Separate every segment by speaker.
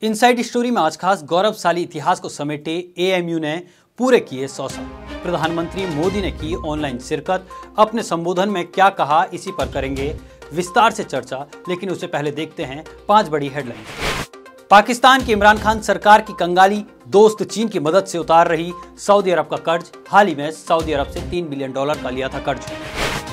Speaker 1: Inside story में आज खास गौरवशाली इतिहास को समेटे एएमयू ने पूरे किए 100 साल। प्रधानमंत्री मोदी ने की ऑनलाइन शिरकत। अपने संबोधन में क्या कहा, इसी पर करेंगे विस्तार से चर्चा, लेकिन उससे पहले देखते हैं 5 बड़ी हेडलाइन। पाकिस्तान की इमरान खान सरकार की कंगाली दोस्त चीन की मदद से उतार रही सऊदी अरब का कर्ज। हाल ही में सऊदी अरब से $3 बिलियन का लिया था कर्ज।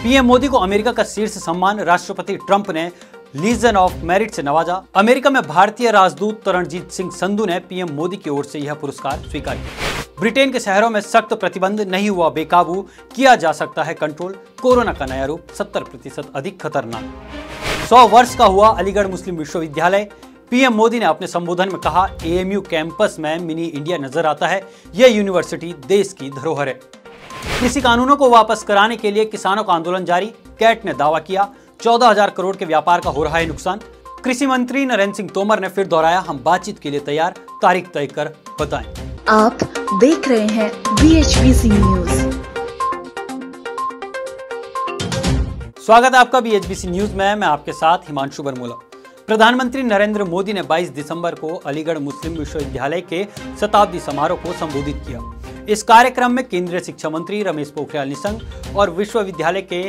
Speaker 1: पीएम मोदी को अमेरिका का शीर्ष सम्मान राष्ट्रपति ट्रंप ने लीजन ऑफ मेरिट से नवाजा। अमेरिका में भारतीय राजदूत तरणजीत सिंह संधू ने पीएम मोदी की ओर से यह पुरस्कार स्वीकार किया। ब्रिटेन के शहरों में सख्त प्रतिबंध, नहीं हुआ बेकाबू, किया जा सकता है कंट्रोल। कोरोना का नया रूप 70% अधिक खतरनाक। 100 वर्ष का हुआ अलीगढ़ मुस्लिम विश्वविद्यालय। पीएम मोदी ने अपने संबोधन में कहा, एएमयू कैंपस में मिनी इंडिया नजर आता है। यह यूनिवर्सिटी देश की धरोहर है। कृषि कानूनों को वापस कराने के लिए किसानों का आंदोलन जारी। कैट ने दावा किया 14,000 करोड़ के व्यापार का हो रहा है नुकसान। कृषि मंत्री नरेंद्र सिंह तोमर ने फिर दोहराया, हम बातचीत के लिए तैयार, तारीख तय कर बताएं।
Speaker 2: आप देख रहे हैं BHBC न्यूज।
Speaker 1: स्वागत है आपका BHBC न्यूज में। मैं आपके साथ हिमांशु बरमूला। प्रधानमंत्री नरेंद्र मोदी ने 22 दिसंबर को अलीगढ़ मुस्लिम विश्वविद्यालय के शताब्दी समारोह को संबोधित किया। इस कार्यक्रम में केंद्रीय शिक्षा मंत्री रमेश पोखरियाल निशंक और विश्वविद्यालय के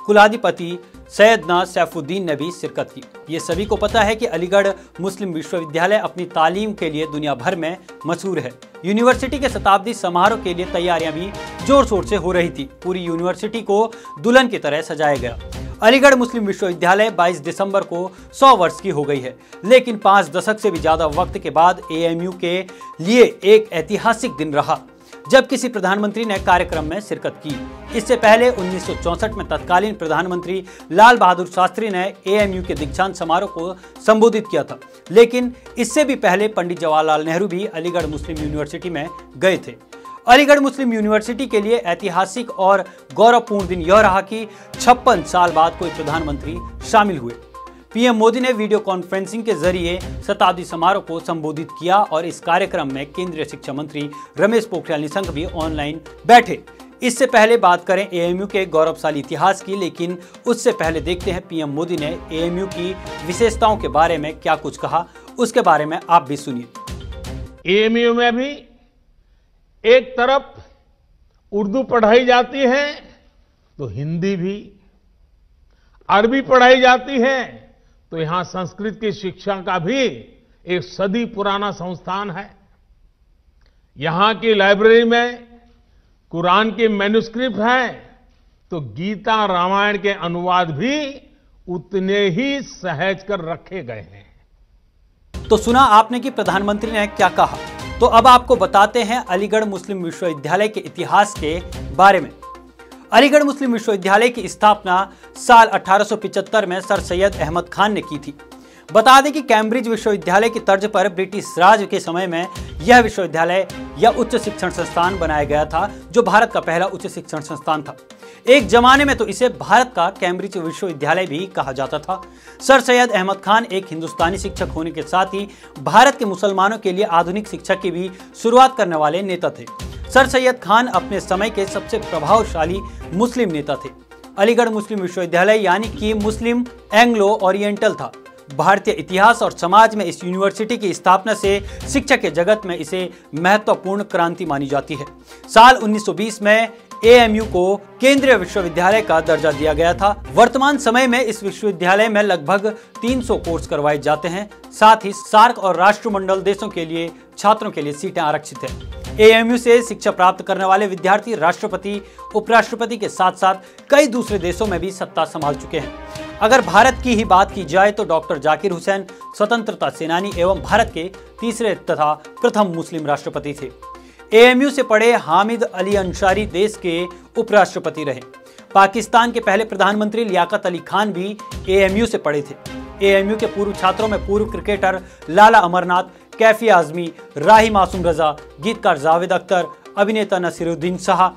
Speaker 1: कुलाधिपति सैयदना सैफुद्दीन ने भी शिरकत की। ये सभी को पता है कि अलीगढ़ मुस्लिम विश्वविद्यालय अपनी तालीम के लिए दुनिया भर में मशहूर है। यूनिवर्सिटी के शताब्दी समारोह के लिए तैयारियां भी जोर शोर से हो रही थी। पूरी यूनिवर्सिटी को दुल्हन की तरह सजाया गया। अलीगढ़ मुस्लिम विश्वविद्यालय 22 दिसंबर को 100 वर्ष की हो गई है, लेकिन 5 दशक से भी ज्यादा वक्त के बाद एएमयू के लिए एक ऐतिहासिक दिन रहा जब किसी प्रधानमंत्री ने कार्यक्रम में शिरकत की। इससे पहले 1964 में तत्कालीन प्रधानमंत्री लाल बहादुर शास्त्री ने एएमयू के दीक्षांत समारोह को संबोधित किया था, लेकिन इससे भी पहले पंडित जवाहरलाल नेहरू भी अलीगढ़ मुस्लिम यूनिवर्सिटी में गए थे। अलीगढ़ मुस्लिम यूनिवर्सिटी के लिए ऐतिहासिक और गौरवपूर्ण दिन यह रहा कि 56 साल बाद कोई प्रधानमंत्री शामिल हुए। पीएम मोदी ने वीडियो कॉन्फ्रेंसिंग के जरिए शताब्दी समारोह को संबोधित किया और इस कार्यक्रम में केंद्रीय शिक्षा मंत्री रमेश पोखरियाल निशंक भी ऑनलाइन बैठे। इससे पहले बात करें एएमयू के गौरवशाली इतिहास की, लेकिन उससे पहले देखते हैं पीएम मोदी ने एएमयू की विशेषताओं के बारे में क्या कुछ कहा। उसके बारे में आप भी सुनिए।
Speaker 3: एएमयू में भी एक तरफ उर्दू पढ़ाई जाती है तो हिंदी भी, अरबी पढ़ाई जाती है तो यहां संस्कृत की शिक्षा का भी एक सदी पुराना संस्थान है। यहां की लाइब्रेरी में कुरान के मैन्युस्क्रिप्ट है तो गीता रामायण के अनुवाद भी उतने ही सहज कर रखे गए हैं।
Speaker 1: तो सुना आपने कि प्रधानमंत्री ने क्या कहा, तो अब आपको बताते हैं अलीगढ़ मुस्लिम विश्वविद्यालय के इतिहास के बारे में। अलीगढ़ मुस्लिम विश्वविद्यालय की स्थापना साल 1875 में सर सैयद अहमद खान ने की थी। बता दें कि कैम्ब्रिज विश्वविद्यालय की तर्ज पर ब्रिटिश राज के समय में यह विश्वविद्यालय या उच्च शिक्षण संस्थान बनाया गया था, जो भारत का पहला उच्च शिक्षण संस्थान था। एक जमाने में तो इसे भारत का कैम्ब्रिज विश्वविद्यालय भी कहा जाता था। सर सैयद अहमद खान एक हिंदुस्तानी शिक्षक होने के साथ ही भारत के मुसलमानों के लिए आधुनिक शिक्षा की भी शुरुआत करने वाले नेता थे। सर सैयद खान अपने समय के सबसे प्रभावशाली मुस्लिम नेता थे। अलीगढ़ मुस्लिम विश्वविद्यालय यानी कि मुस्लिम एंग्लो ओरिएंटल था। भारतीय इतिहास और समाज में इस यूनिवर्सिटी की स्थापना से शिक्षा के जगत में इसे महत्वपूर्ण क्रांति मानी जाती है। साल 1920 में एएमयू को केंद्रीय विश्वविद्यालय का दर्जा दिया गया था। वर्तमान समय में इस विश्वविद्यालय में लगभग 300 कोर्स करवाए जाते हैं। साथ ही सार्क और राष्ट्रमंडल देशों के लिए छात्रों के लिए सीटें आरक्षित हैं। एएमयू से शिक्षा प्राप्त करने वाले विद्यार्थी राष्ट्रपति, उपराष्ट्रपति के साथ साथ कई दूसरे देशों में भी सत्ता संभाल चुके हैं। अगर भारत की ही बात की जाए तो डॉक्टर जाकिर हुसैन स्वतंत्रता सेनानी एवं भारत के तीसरे तथा प्रथम मुस्लिम राष्ट्रपति थे। एएमयू से पढ़े हामिद अली अंसारी देश के उपराष्ट्रपति रहे। पाकिस्तान के पहले प्रधानमंत्री लियाकत अली खान भी एएमयू से पढ़े थे। एएमयू के पूर्व छात्रों में पूर्व क्रिकेटर लाला अमरनाथ, कैफी आजमी, राही मासूम रजा, गीतकार जावेद अख्तर, अभिनेता नसीरुद्दीन शाह,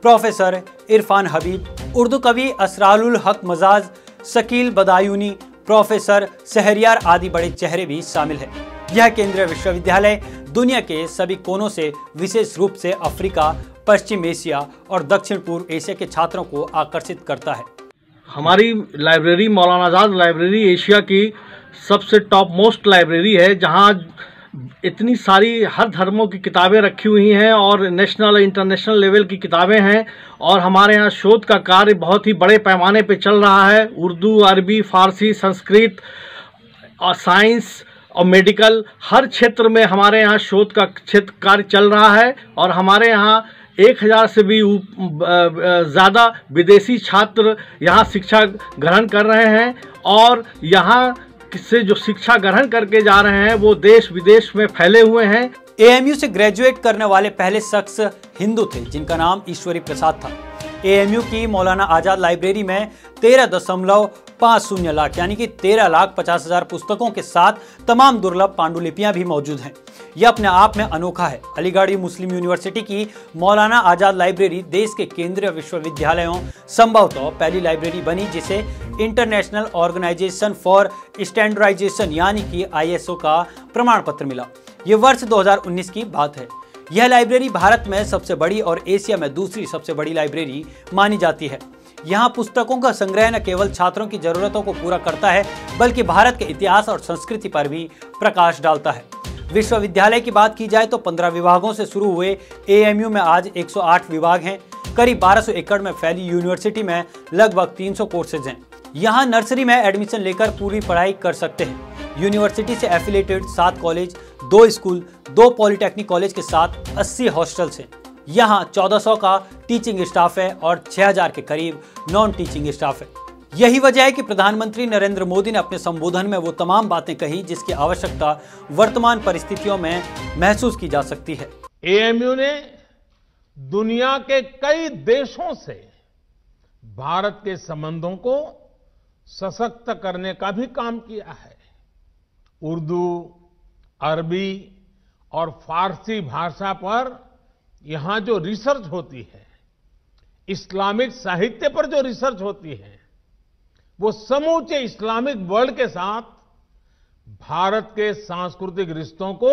Speaker 1: प्रोफेसर इरफान हबीब, उर्दू कवि असरारुल हक मजाज, शकील बदायूनी, प्रोफेसर शहरियार आदि बड़े चेहरे भी शामिल हैं। यह केंद्रीय विश्वविद्यालय दुनिया के सभी कोनों से, विशेष रूप से अफ्रीका, पश्चिम एशिया और दक्षिण पूर्व एशिया के छात्रों को आकर्षित करता है।
Speaker 4: हमारी library Maulana Azad library Asia की सबसे टॉप मोस्ट लाइब्रेरी है, जहां इतनी सारी हर धर्मों की किताबें रखी हुई हैं और नेशनल इंटरनेशनल लेवल की किताबें हैं। और हमारे यहाँ शोध का कार्य बहुत ही बड़े पैमाने पे चल रहा है। उर्दू, अरबी, फारसी, संस्कृत और साइंस और मेडिकल, हर क्षेत्र में हमारे यहाँ शोध का क्षेत्र कार्य चल रहा है। और हमारे यहाँ 1000 से भी ज़्यादा विदेशी छात्र यहाँ शिक्षा ग्रहण कर रहे हैं। और यहाँ से जो शिक्षा ग्रहण करके जा रहे हैं वो देश विदेश में फैले हुए हैं।
Speaker 1: एएमयू से ग्रेजुएट करने वाले पहले शख्स हिंदू थे जिनका नाम ईश्वरी प्रसाद था। एएमयू की मौलाना आजाद लाइब्रेरी में 13.50 लाख यानी कि 13,50,000 पुस्तकों के साथ तमाम दुर्लभ पांडुलिपियां भी मौजूद हैं। यह अपने आप में अनोखा है। अलीगढ़ मुस्लिम यूनिवर्सिटी की मौलाना आजाद लाइब्रेरी देश के केंद्रीय विश्वविद्यालयों संभवतः पहली लाइब्रेरी बनी जिसे इंटरनेशनल ऑर्गेनाइजेशन फॉर स्टैंडर्डाइजेशन यानी कि ISO का प्रमाण पत्र मिला। ये वर्ष 2019 की बात है। यह लाइब्रेरी भारत में सबसे बड़ी और एशिया में दूसरी सबसे बड़ी लाइब्रेरी मानी जाती है। यहाँ पुस्तकों का संग्रह न केवल छात्रों की जरूरतों को पूरा करता है बल्कि भारत के इतिहास और संस्कृति पर भी प्रकाश डालता है। विश्वविद्यालय की बात की जाए तो 15 विभागों से शुरू हुए एएमयू में आज 108 विभाग हैं। करीब 1200 एकड़ में फैली यूनिवर्सिटी में लगभग 300 कोर्सेज हैं। यहाँ नर्सरी में एडमिशन लेकर पूरी पढ़ाई कर सकते हैं। यूनिवर्सिटी से affiliated 7 college, 2 school, 2 polytechnic college के साथ 80 हॉस्टल्स हैं। यहाँ 1400 का टीचिंग स्टाफ है और 6000 के करीब नॉन टीचिंग स्टाफ है। यही वजह है कि प्रधानमंत्री नरेंद्र मोदी ने अपने संबोधन में वो तमाम बातें कही जिसकी आवश्यकता वर्तमान परिस्थितियों में महसूस की जा सकती है।
Speaker 3: एएमयू ने दुनिया के कई देशों से भारत के संबंधों को सशक्त करने का भी काम किया है। उर्दू, अरबी और फारसी भाषा पर यहां जो रिसर्च होती है, इस्लामिक साहित्य पर जो रिसर्च होती है, वो समूचे इस्लामिक वर्ल्ड के साथ भारत के सांस्कृतिक रिश्तों को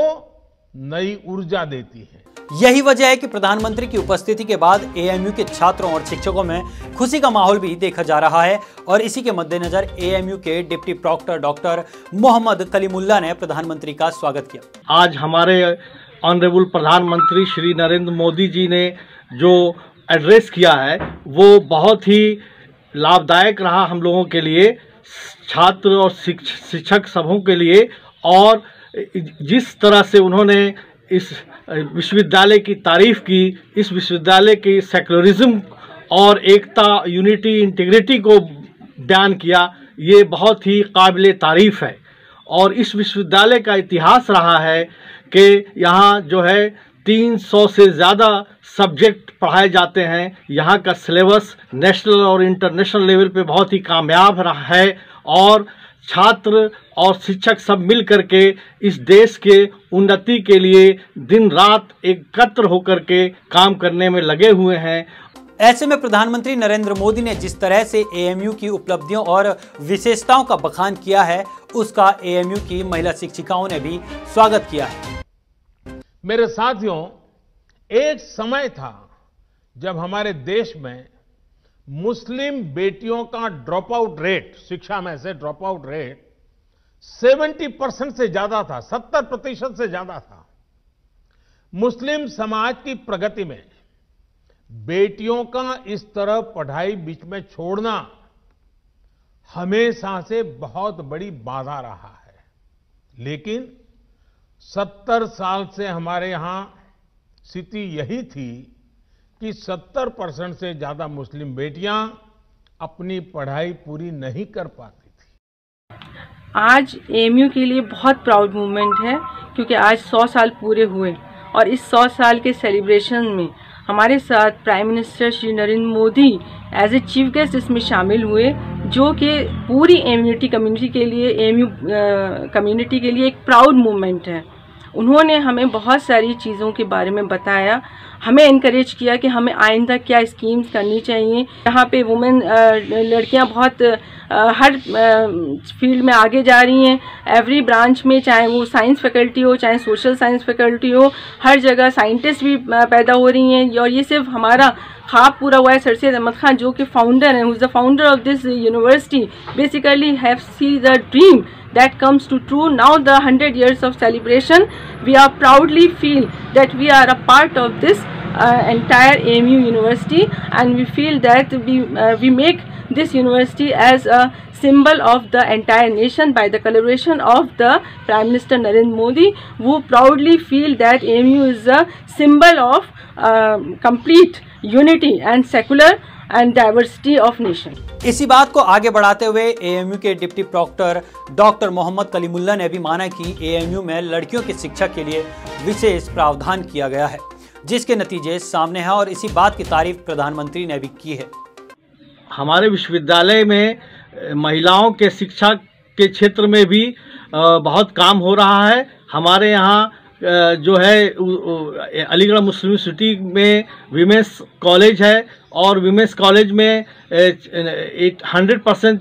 Speaker 3: नई ऊर्जा देती है।
Speaker 1: यही वजह है कि प्रधानमंत्री की उपस्थिति के बाद एएमयू के छात्रों और शिक्षकों में खुशी का माहौल भी देखा जा रहा है। और इसी के मद्देनजर एएमयू के deputy proctor doctor Mohammad Kalimullah ने प्रधानमंत्री का स्वागत किया।
Speaker 4: आज हमारे ऑनरेबल प्रधानमंत्री श्री नरेंद्र मोदी जी ने जो एड्रेस किया है वो बहुत ही लाभदायक रहा हम लोगों के लिए, छात्र और शिक्षक सबों के लिए। और जिस तरह से उन्होंने इस विश्वविद्यालय की तारीफ की, इस विश्वविद्यालय की सेक्युलरिज्म और एकता, यूनिटी, इंटीग्रिटी को बयान किया, ये बहुत ही काबिले तारीफ है। और इस विश्वविद्यालय का इतिहास रहा है कि यहाँ जो है 300 से ज़्यादा सब्जेक्ट पढ़ाए जाते हैं। यहाँ का सिलेबस नेशनल और इंटरनेशनल लेवल पे बहुत ही कामयाब रहा है। और छात्र और शिक्षक सब मिल करके इस देश के उन्नति के लिए दिन रात एकत्र होकर के काम करने में लगे हुए हैं।
Speaker 1: ऐसे में प्रधानमंत्री नरेंद्र मोदी ने जिस तरह से एएमयू की उपलब्धियों और विशेषताओं का बखान किया है, उसका एएमयू की महिला शिक्षिकाओं ने भी स्वागत किया है।
Speaker 3: मेरे साथियों, एक समय था जब हमारे देश में मुस्लिम बेटियों का ड्रॉप आउट रेट, शिक्षा में से ड्रॉप आउट रेट 70% से ज्यादा था, 70% से ज्यादा था। मुस्लिम समाज की प्रगति में बेटियों का इस तरह पढ़ाई बीच में छोड़ना हमेशा से बहुत बड़ी बाधा रहा है। लेकिन 70 साल से हमारे यहां स्थिति यही थी कि 70% से ज्यादा मुस्लिम बेटियां अपनी पढ़ाई पूरी नहीं कर पाती थी।
Speaker 5: आज एएमयू के लिए बहुत प्राउड मूवमेंट है क्योंकि आज 100 साल पूरे हुए और इस 100 साल के सेलिब्रेशन में हमारे साथ prime minister Shri Narendra Modi as a chief guest इसमें शामिल हुए, जो कि पूरी एएमयू कम्युनिटी के लिए, एएमयू कम्युनिटी के लिए एक प्राउड मूवमेंट है। उन्होंने हमें बहुत सारी चीज़ों के बारे में बताया, हमें इनकरेज किया कि हमें आइंदा क्या स्कीम्स करनी चाहिए। यहाँ पे वुमेन लड़कियाँ बहुत हर फील्ड में आगे जा रही हैं, एवरी ब्रांच में, चाहे वो साइंस फैकल्टी हो, चाहे सोशल साइंस फैकल्टी हो, हर जगह साइंटिस्ट भी पैदा हो रही हैं। और ये सिर्फ हमारा ख्वाब पूरा हुआ है। सर सैयद अहमद खान जो कि फाउंडर हैं, who is the founder of this university, basically have see the dream that comes to true. Now the 100 years of celebration, we are proudly feel that we are a part of this entire AMU University, and we feel that we make this university as a symbol of the entire nation by the collaboration of the Prime Minister Narendra Modi, who proudly feel that AMU is a symbol of complete unity and secular and diversity of nation.
Speaker 1: इसी बात को आगे बढ़ाते हुए AMU के deputy proctor doctor Mohammad Kalimullah ने भी माना कि एएमयू में लड़कियों की शिक्षा के लिए विशेष प्रावधान किया गया है, जिसके नतीजे सामने हैं और इसी बात की तारीफ प्रधानमंत्री ने भी की है।
Speaker 4: हमारे विश्वविद्यालय में महिलाओं के शिक्षा के क्षेत्र में भी बहुत काम हो रहा है। हमारे यहाँ जो है अलीगढ़ मुस्लिम यूनिवर्सिटी में विमेंस कॉलेज है और विमेंस कॉलेज में 100%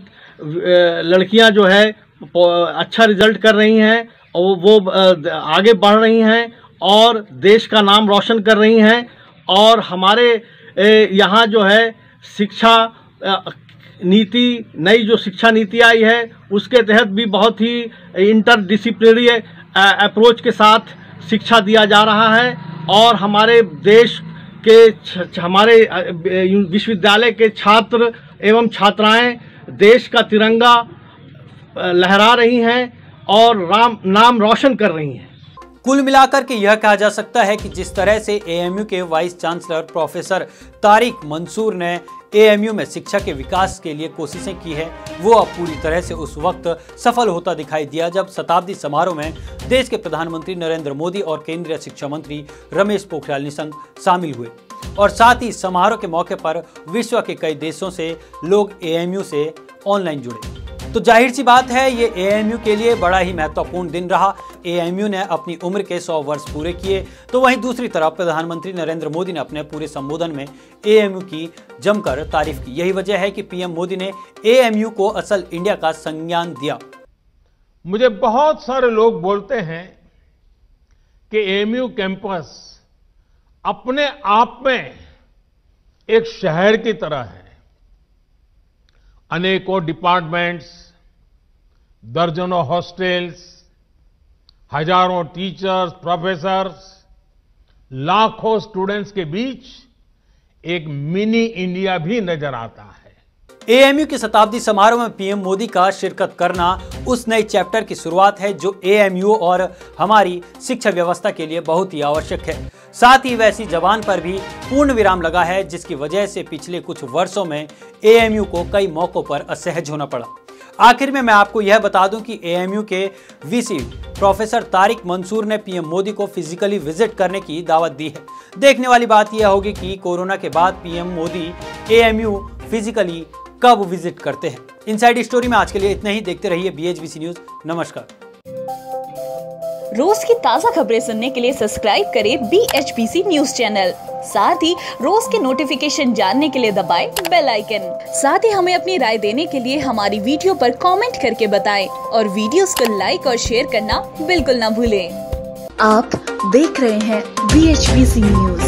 Speaker 4: लड़कियां जो है अच्छा रिजल्ट कर रही हैं और वो आगे बढ़ रही हैं और देश का नाम रोशन कर रही हैं। और हमारे यहाँ जो है शिक्षा नीति, नई जो शिक्षा नीति आई है उसके तहत भी बहुत ही इंटरडिसिप्लिनरी अप्रोच के साथ शिक्षा दिया जा रहा है और हमारे देश के हमारे विश्वविद्यालय के छात्र एवं छात्राएं देश का तिरंगा लहरा रही हैं और नाम रोशन कर रही हैं।
Speaker 1: कुल मिलाकर के यह कहा जा सकता है कि जिस तरह से एएमयू के vice chancellor professor Tariq Mansoor ने एएमयू में शिक्षा के विकास के लिए कोशिशें की है, वो अब पूरी तरह से उस वक्त सफल होता दिखाई दिया जब शताब्दी समारोह में देश के प्रधानमंत्री नरेंद्र मोदी और केंद्रीय शिक्षा मंत्री रमेश पोखरियाल निशंक शामिल हुए और साथ ही समारोह के मौके पर विश्व के कई देशों से लोग एएमयू से ऑनलाइन जुड़े। तो जाहिर सी बात है ये एएमयू के लिए बड़ा ही महत्वपूर्ण दिन रहा। एएमयू ने अपनी उम्र के 100 वर्ष पूरे किए, तो वहीं दूसरी तरफ प्रधानमंत्री नरेंद्र मोदी ने अपने पूरे संबोधन में एएमयू की जमकर तारीफ की। यही वजह है कि पीएम मोदी ने एएमयू को असल इंडिया का संज्ञान दिया।
Speaker 3: मुझे बहुत सारे लोग बोलते हैं कि एएमयू कैंपस अपने आप में एक शहर की तरह है। अनेकों डिपार्टमेंट्स, दर्जनों हॉस्टल्स, हजारों टीचर्स, प्रोफेसर्स, लाखों स्टूडेंट्स के बीच एक मिनी इंडिया भी नजर आता है।
Speaker 1: एएमयू के शताब्दी समारोह में पीएम मोदी का शिरकत करना उस नए चैप्टर की शुरुआत है जो एएमयू और हमारी शिक्षा व्यवस्था के लिए बहुत ही आवश्यक है। साथ ही वैसी जबान पर भी पूर्ण विराम लगा है जिसकी वजह से पिछले कुछ वर्षों में एएमयू को कई मौकों पर असहज होना पड़ा। आखिर में मैं आपको यह बता दूं कि एएमयू के वीसी प्रोफेसर तारिक मंसूर ने पीएम मोदी को फिजिकली विजिट करने की दावत दी है। देखने वाली बात यह होगी कि कोरोना के बाद पीएम मोदी एएमयू फिजिकली कब विजिट करते हैं। इनसाइड स्टोरी में आज के लिए इतना ही। देखते रहिए BHBC न्यूज। नमस्कार।
Speaker 2: रोज की ताज़ा खबरें सुनने के लिए सब्सक्राइब करें BHBC न्यूज चैनल। साथ ही रोज के नोटिफिकेशन जानने के लिए दबाएं बेल आइकन। साथ ही हमें अपनी राय देने के लिए हमारी वीडियो पर कमेंट करके बताएं और वीडियोस को लाइक और शेयर करना बिल्कुल ना भूलें। आप देख रहे हैं BHBC न्यूज।